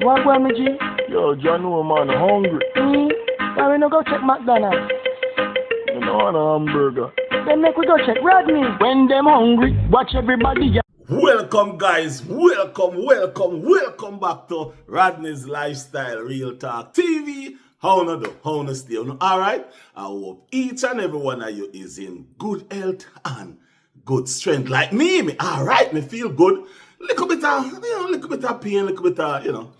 What going me, G? Yo, John, no man, hungry. Why we no go check McDonald's? You know, want a hamburger. Then make we go check Rodney. When them hungry, watch everybody. Welcome guys, welcome back to Rodney's Lifestyle Real Talk TV. How no do? How no stay? Alright? I hope each and every one of you is in good health and good strength. Like me. Alright, me feel good. Little bit of pain, little bit of,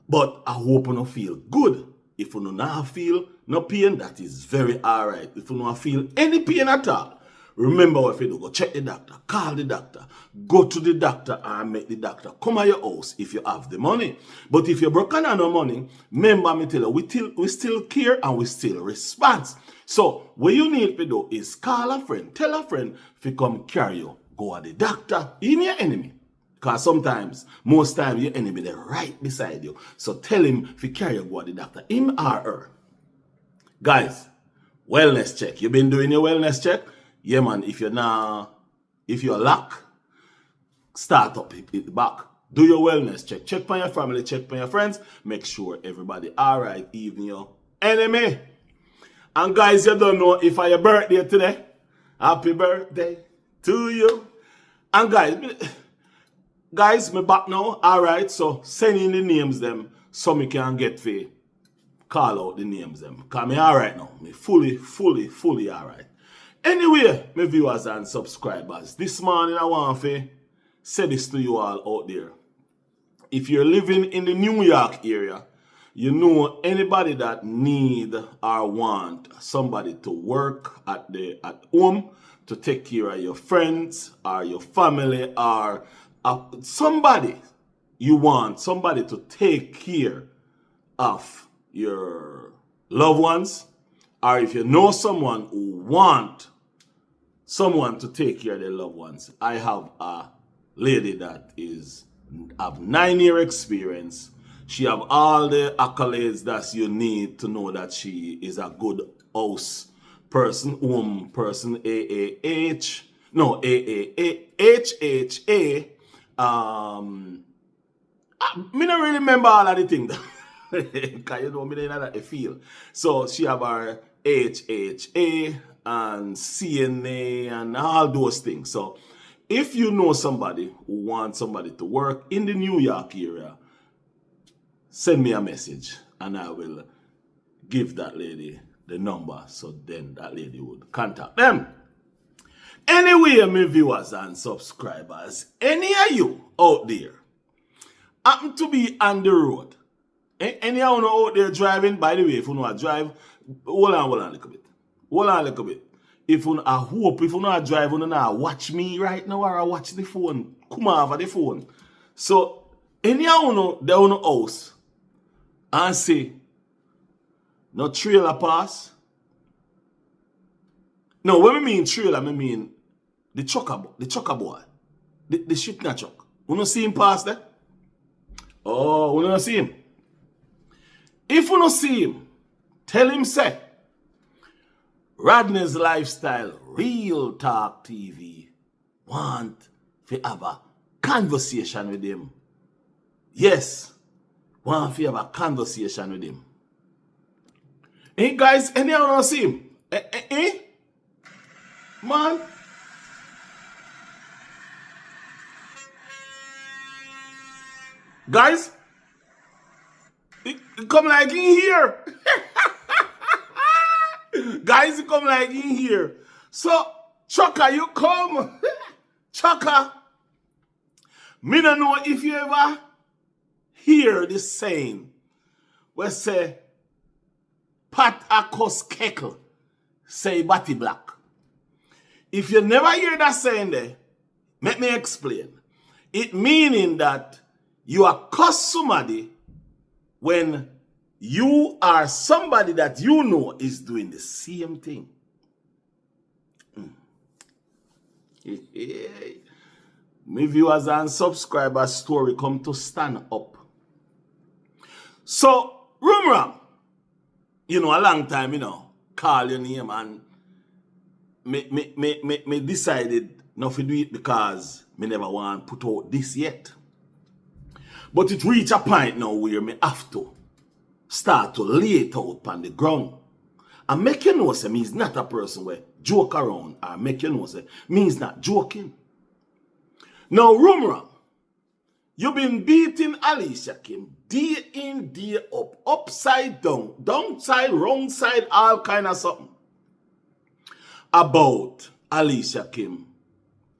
But I hope you no feel good. If you not feel no pain, that is very alright. If you not feel any pain at all, remember what you do. Go check the doctor, call the doctor, go to the doctor and make the doctor come at your house if you have the money. But if you're broken and no money, remember me tell you, we still care and we still respond. So what you need to do is call a friend, tell a friend if you come carry you, go at the doctor, in your enemy. Because sometimes, most times, your enemy they're right beside you. So tell him if you carry you, go at the doctor, him or her. Guys, wellness check. You been doing your wellness check? Yeah, man, if you're locked, start up it back. Do your wellness check. Check on your family, check on your friends. Make sure everybody all right, even your enemy. And guys, you don't know if it's your birthday today. Happy birthday to you. And guys, me back now. All right, so send in the names them so me can get for call out the names them. Because me all right now. Me fully all right. Anyway, my viewers and subscribers, this morning I want to say this to you all out there. If you're living in the New York area, you know anybody that need or want somebody to work at home to take care of your friends or your family or somebody you want somebody to take care of your loved ones, or if you know someone who want someone to take care of their loved ones. I have a lady that have 9-year experience. She have all the accolades that you need to know that she is a good house person, home person, AAH. No, HHA. Me not really remember all of the things. Because you know me in that feel. So she have her HHA and CNA and all those things. So if you know somebody who wants somebody to work in the New York area, send me a message and I will give that lady the number so then that lady would contact them. Anyway, my viewers and subscribers, any of you out there happen to be on the road, any of you out there driving, by the way, if you know how to drive, hold on a little bit. If you not drive, you not watch me right now or watch the phone, come over the phone. So, any of you they on the house and say, no trailer pass. No, when I mean trailer, I mean the trucker boy. The shooting truck. You don't see him pass there? Oh, you don't see him. If you don't see him, tell him say, Rodney's Lifestyle Real Talk TV want to have a conversation with him. Yes, want to have a conversation with him. Hey guys, anyone don't see him? Man. Guys, it come like in here. Guys, you come like in here. So, Chaka, you come. Chaka. Me don't know if you ever hear this saying where say, Pat Akos Kekel say Batty Black. If you never hear that saying there, let me explain. It meaning that you are cuss somebody when you are somebody that you know is doing the same thing. My viewers and subscribers story come to stand up. So, RumRam, a long time, call your name and me decided not to do it because me never want to put out this yet. But it reach a point now where me have to start to lay it out on the ground. And make you know, say, me's not a person where joke around, or make you know, say, me's not joking. Now, RumRam, you've been beating Alicia Kim day in, day up, upside down, downside, wrong side, all kind of something. About Alicia Kim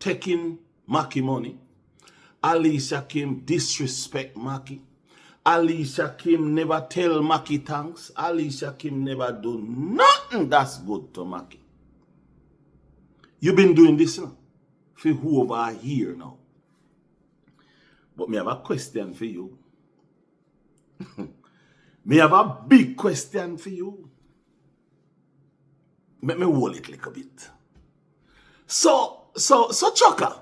taking Mackie money. Alicia Kim disrespect Mackie. Alicia Kim never tell Mackie thanks. Alicia Kim never do nothing that's good to Mackie. You've been doing this now for who over here now. But me have a question for you. Me have a big question for you. Let me hold it a little bit. So, Chucker,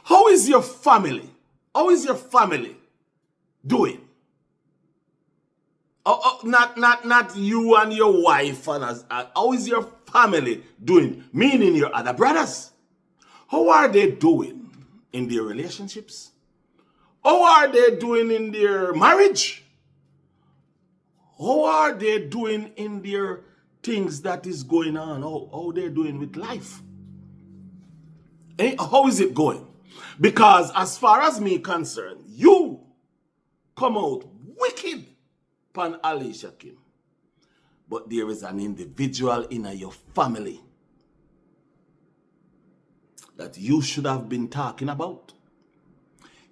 how is your family? How is your family doing? Not you and your wife. How is your family doing? Meaning your other brothers. How are they doing in their relationships? How are they doing in their marriage? How are they doing in their things that is going on? How they doing with life? How is it going? Because as far as me concerned, you come out wicked upon Alicia Kim. But there is an individual in your family that you should have been talking about.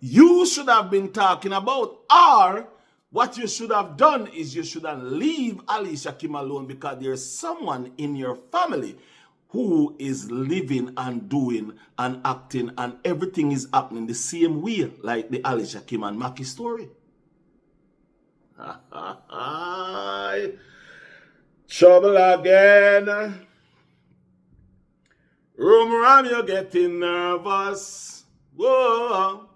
You should have been talking about, or what you should have done is you should have leave Alicia Kim alone, because there's someone in your family who is living and doing and acting and everything is happening the same way like the Alicia Kim and Mackie story. Trouble again. RumRam, you're getting nervous. Whoa.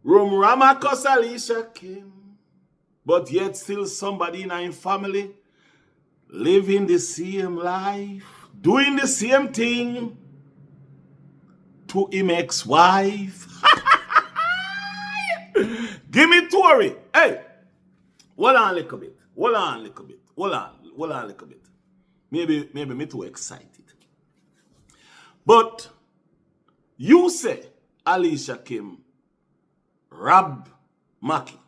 RumRam cuss Alicia Kim, but yet still somebody in our family living the same life, doing the same thing to him ex-wife. Give me Tory. Hey, hold on a little bit. Hold on a little bit. Hold on a little bit. Maybe me too excited. But you say Alicia Kim robbed Mackie.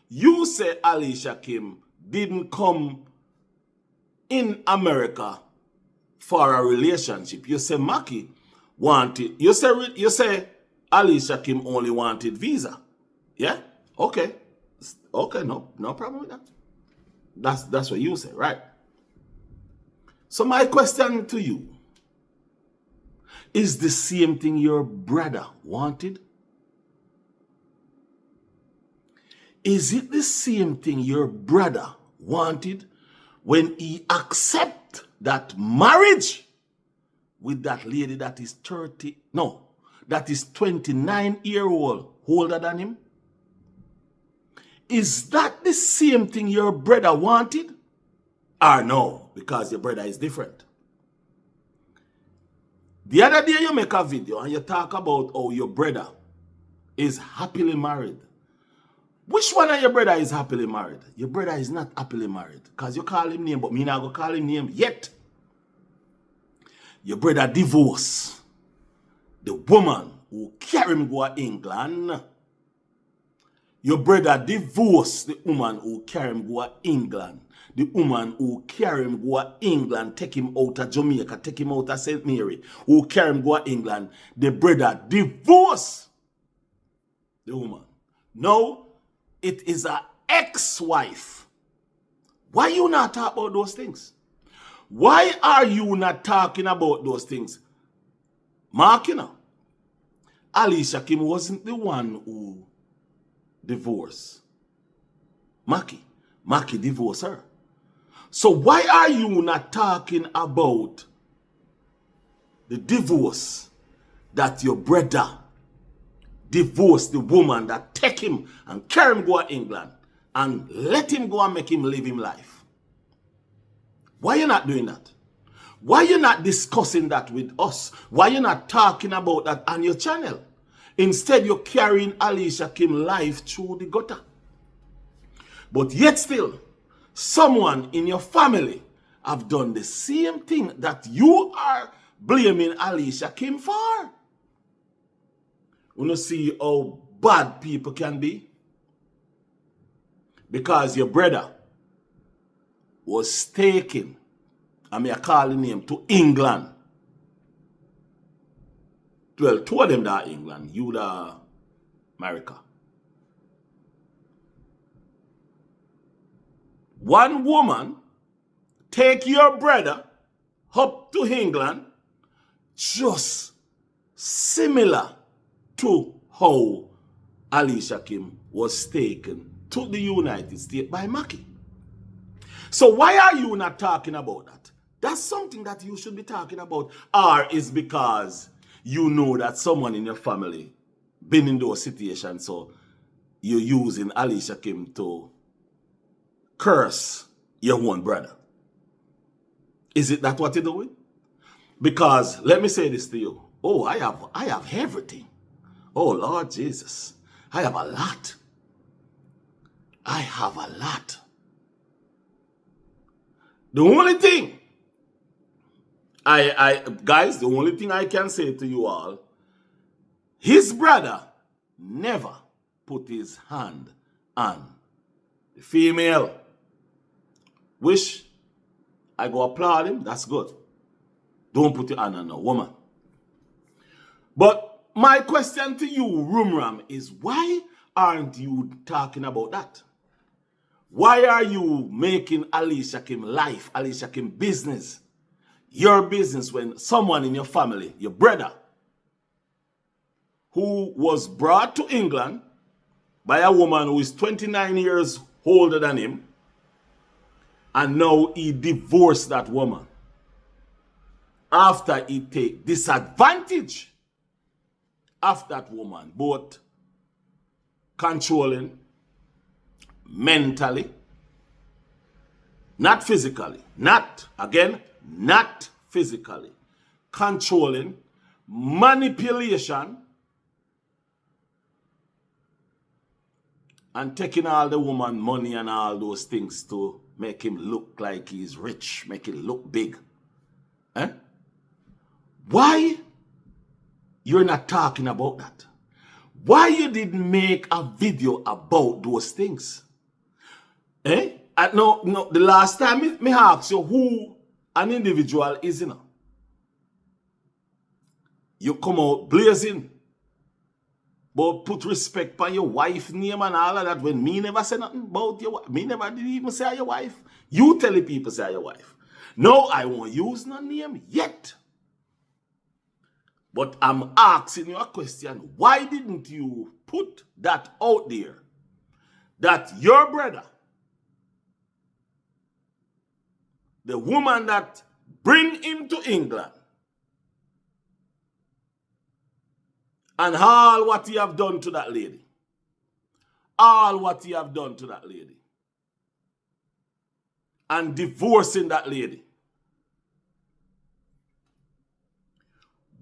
You say Alicia Kim didn't come in America for a relationship. You say Mackie wanted. You say Alicia Kim only wanted visa. Yeah? Okay. Okay, no problem with that. That's what you say, right? So my question to you, is the same thing your brother wanted? Is it the same thing your brother wanted when he accept that marriage with that lady that is 29-year-old older than him? Is that the same thing your brother wanted? Or no, because your brother is different. The other day you make a video and you talk about how your brother is happily married. Which one of your brother is happily married? Your brother is not happily married. Because you call him name, but me not go call him name yet. Your brother divorced the woman who carry him go to England. Your brother divorced the woman who carry him go to England. The woman who carry him go to England, take him out of Jamaica, take him out of St. Mary, who carry him go to England. The brother divorced the woman. Now, it is an ex-wife. Why you not talk about those things? Why are you not talking about those things? Mark, you know, Alicia Kim wasn't the one who divorced Mackie. Mackie divorced her. So why are you not talking about the divorce that your brother divorced the woman that take him and carry him go to England and let him go and make him live him life? Why are you not doing that? Why are you not discussing that with us? Why are you not talking about that on your channel? Instead, you're carrying Alicia Kim life through the gutter. But yet still, someone in your family have done the same thing that you are blaming Alicia Kim for. You see how bad people can be? Because your brother was taken, I mean I call the name, to England. Well, two of them that England, you the America. One woman take your brother up to England, just similar to how Alicia Kim was taken to the United States by Mackie. So why are you not talking about that? That's something that you should be talking about. Or is because you know that someone in your family been in those situations, so you're using Alicia Kim to curse your own brother. Is it that what you're doing? Because let me say this to you. Oh, I have everything. Oh, Lord Jesus. I have a lot. I have a lot. The only thing guys, the only thing I can say to you all, his brother never put his hand on the female. Wish I go applaud him, that's good. Don't put your hand on a woman. But my question to you, RumRam, is why aren't you talking about that? Why are you making Alicia Kim life, Alicia Kim business, your business, when someone in your family, your brother, who was brought to England by a woman who is 29 years older than him, and now he divorced that woman after he take disadvantage of that woman, both controlling, mentally, not physically, not physically, controlling, manipulation, and taking all the woman money and all those things to make him look like he's rich, make it look big. Eh? Why you're not talking about that? Why you didn't make a video about those things? Eh? No, the last time me asked you who an individual is, you know. You come out blazing, but put respect on your wife's name and all of that, when me never say nothing about your wife. Me never did even say your wife. You tell the people say your wife. No, I won't use no name yet. But I'm asking you a question. Why didn't you put that out there? That your brother, the woman that bring him to England, and all what he have done to that lady. All what he have done to that lady. And divorcing that lady.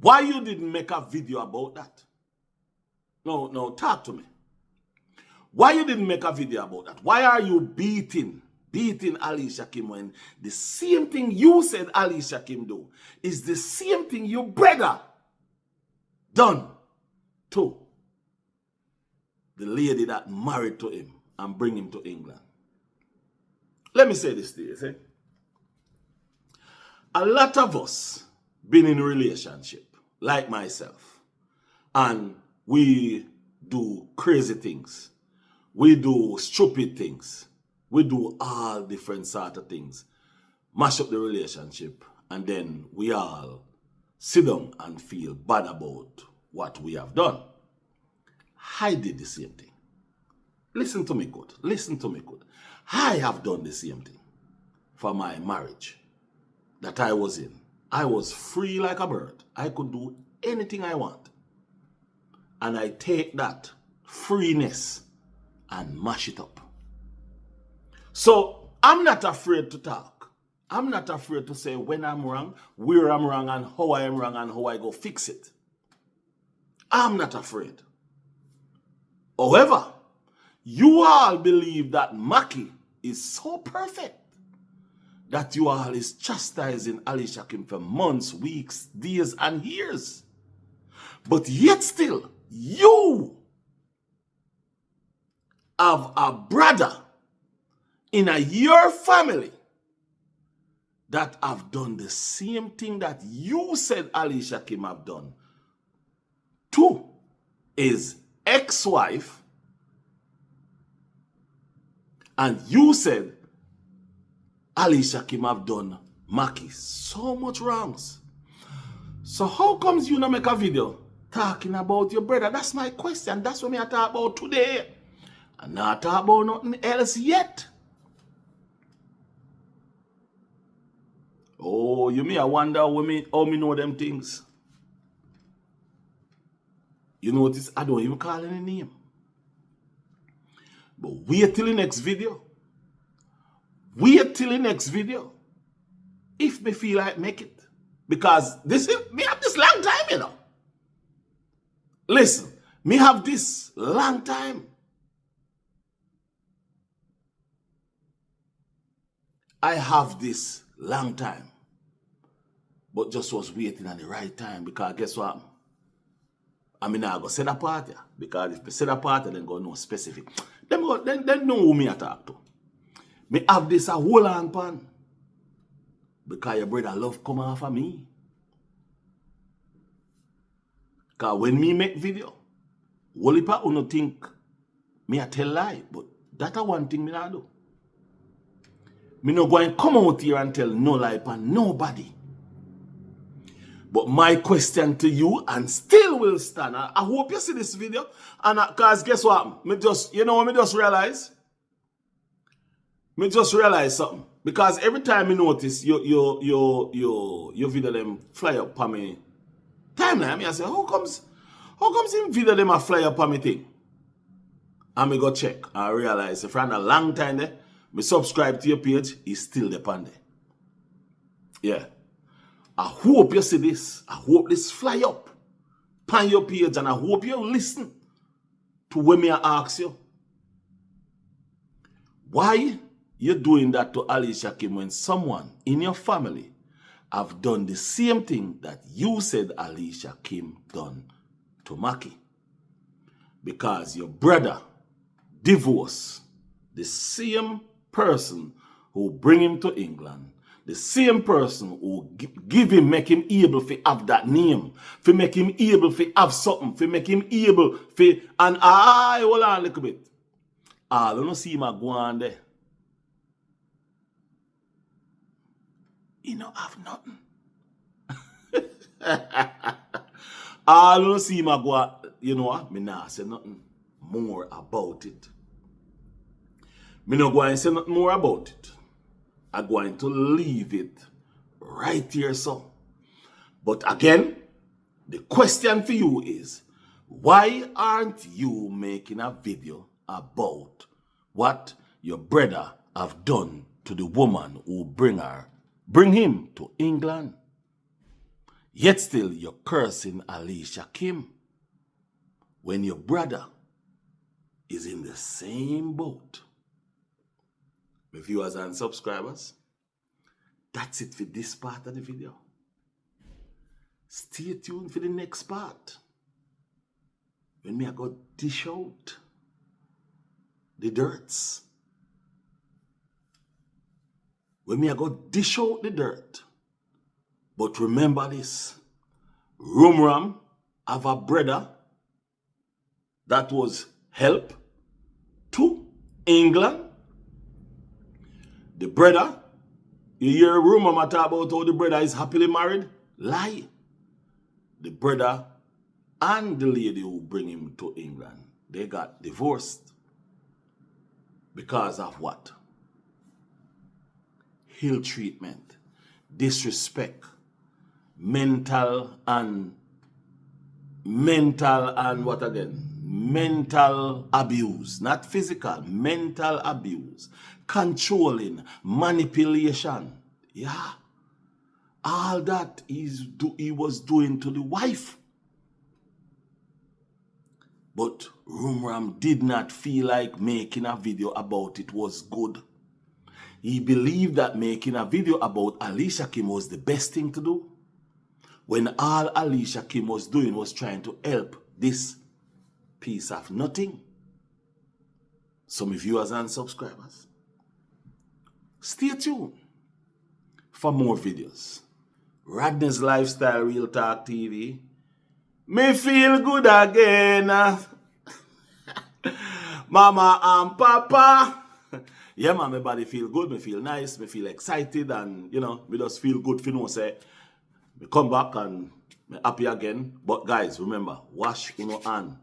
Why you didn't make a video about that? No, talk to me. Why you didn't make a video about that? Why are you beating Alicia Kim when the same thing you said Alicia Kim do is the same thing your brother done to the lady that married to him and bring him to England? Let me say this to you, see? A lot of us been in a relationship, like myself, and we do crazy things. We do stupid things. We do all different sort of things. Mash up the relationship, and then we all sit down and feel bad about what we have done. I did the same thing. Listen to me good. Listen to me good. I have done the same thing for my marriage that I was in. I was free like a bird. I could do anything I want. And I take that freeness and mash it up. So I'm not afraid to talk. I'm not afraid to say when I'm wrong, where I'm wrong, and how I am wrong, and how I go fix it. I'm not afraid. However, you all believe that Mackie is so perfect that you all is chastising Alicia Kim for months, weeks, days, and years. But yet still, you have a brother in your family that have done the same thing that you said Alicia Kim have done to his ex-wife, and you said Alicia Kim have done Mackie so much wrongs. So how comes you not make a video talking about your brother? That's my question. That's what I talk about today. I'm not talking about nothing else yet. Oh, you may wonder how me know them things. You notice I don't even call any name. But wait till the next video. Wait till the next video. If me feel like make it. Because this is, me have this long time, you know. Listen, me have this long time. I have this long time. But just was waiting at the right time, because guess what? I mean, I go set apart, yeah. Because if I set apart, then go no specific. Then know who me I talk to. Me have this a whole long pan. Because your brother love come off of me. Because when me make video, whole heap of you think me I tell lie, but that a one thing me not do. Me no go and come out here and tell no lie upon nobody. But my question to you, and still will stand, I hope you see this video, and because guess what, me just realize something. Because every time you notice your video them fly up on me timeline, I say, how comes in video them a fly up on me thing? And me go check and realize if I'm a long time there, me subscribe to your page, it's still there on there. Yeah. I hope you see this. I hope this fly up on your page, and I hope you listen to when me ask you. Why you doing that to Alicia Kim when someone in your family have done the same thing that you said Alicia Kim done to Mackie? Because your brother divorced the same person who bring him to England, the same person who give him, make him able to have that name, to make him able to have something, to make him able to, and hold on a little bit. I don't see him go on there. He don't have nothing. I don't see him go on, you know what? Me not say nothing more about it. Me not going to say nothing more about it. I'm going to leave it right here, so. But again, the question for you is, why aren't you making a video about what your brother have done to the woman who bring him to England? Yet still you're cursing Alicia Kim when your brother is in the same boat. My viewers and subscribers, that's it for this part of the video. Stay tuned for the next part, when me I go dish out the dirts. When me I go dish out the dirt. But remember this, RumRam have a brother that was help to England. The brother, you hear a rumor talk about how the brother is happily married? Lie. The brother and the lady who bring him to England, they got divorced. Because of what? Ill treatment, disrespect, mental and what again? Mental abuse, not physical, mental abuse, controlling, manipulation. Yeah. All that he was doing to the wife. But RumRam did not feel like making a video about it was good. He believed that making a video about Alicia Kim was the best thing to do, when all Alicia Kim was doing was trying to help this piece of nothing. So my viewers and subscribers, stay tuned for more videos. Radney's Lifestyle Real Talk TV. Me feel good again. Mama and Papa. Yeah, man, my body feel good. Me feel nice. Me feel excited. And, you know, me just feel good for no say. Me come back and me happy again. But guys, remember, wash your hand.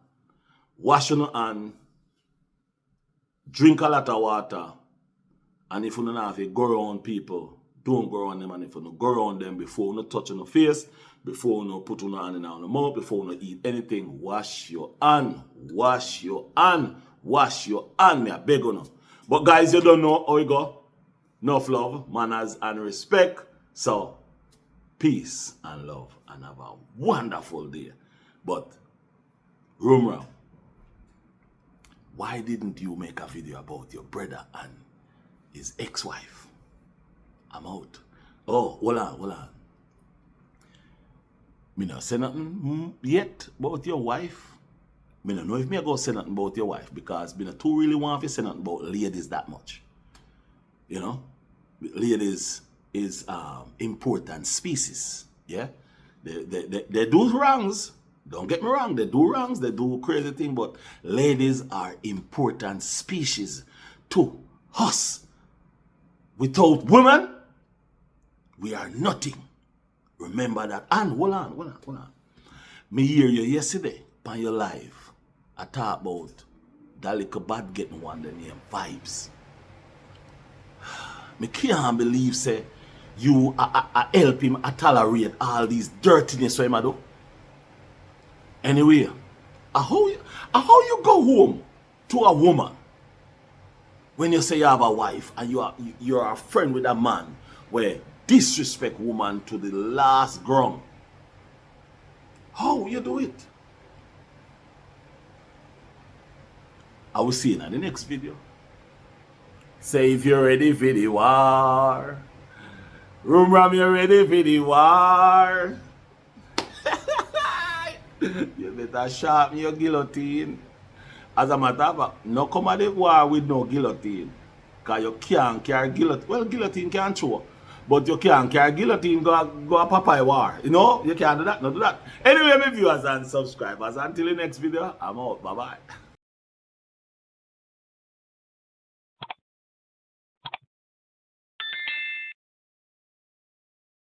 Wash your hand. Drink a lot of water. And if you don't have to go around people, don't go around them. And if you don't go around them before you touch on your face, before you put your hand in your mouth, before you eat anything, wash your hand. Wash your hand. Wash your hand. I beg you. But guys, you don't know how you go. Enough love, manners, and respect. So, peace and love. And have a wonderful day. But, RumRam, why didn't you make a video about your brother and his ex-wife? I'm out. Oh, hold on. Me not say nothing yet about your wife. Me don't know if me go say nothing about your wife because me not too really want to say nothing about ladies that much. You know? Ladies is important species. Yeah? They do wrongs. Don't get me wrong. They do wrongs. They do crazy things. But ladies are important species to us. Without women, we are nothing. Remember that. And hold on. Me hear you yesterday on your live. I talk about that little bad getting one the name Vibes. Me can't believe say you help him tolerate all these dirtiness for him do. Anyway, how you go home to a woman when you say you have a wife and you're a friend with a man where disrespect woman to the last ground? How you do it? I will see you in the next video. Say if you're ready for the war. RumRam, you're ready for the war. You better sharpen your guillotine. As a matter of fact, no come at the war with no guillotine. Because you can't carry guillotine. Well, guillotine can throw. But you can't carry guillotine go a Popeye war. You know? You can't do that. Not do that. Anyway, my viewers and subscribers, until the next video, I'm out. Bye-bye.